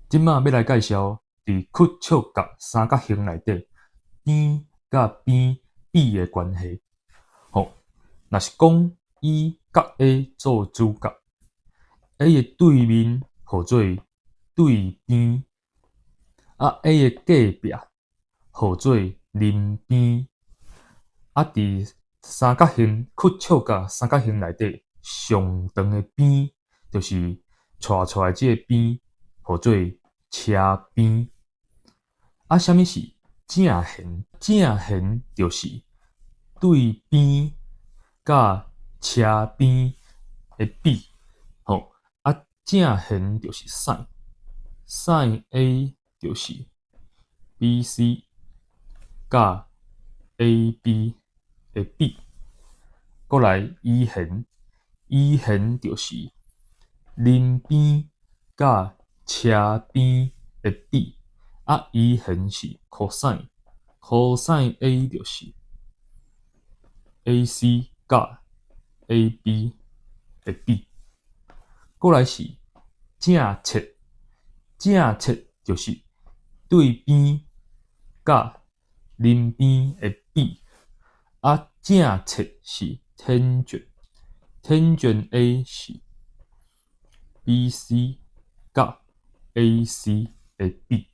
即马要来介绍伫曲尺角三角形内底边甲边比的关系。吼，若是讲以角 A 做主角 ，A 的对面号做对边，A 的隔壁号做邻边，伫三角形曲尺甲三角形内底上长的边，就是带出来即个边，号做车边。什么是正弦？正弦就是对边甲车边的比。吼，正弦就是 sin A 就是 BC 甲 AB 的比。过来依弦，依弦就是邻边甲车边的比。依弦是 cosine A 就是 AC 甲 AB 的比。过来是正切，正切就是对边甲邻边的比。正切是 tangent A 是 BC 甲 AC 的比。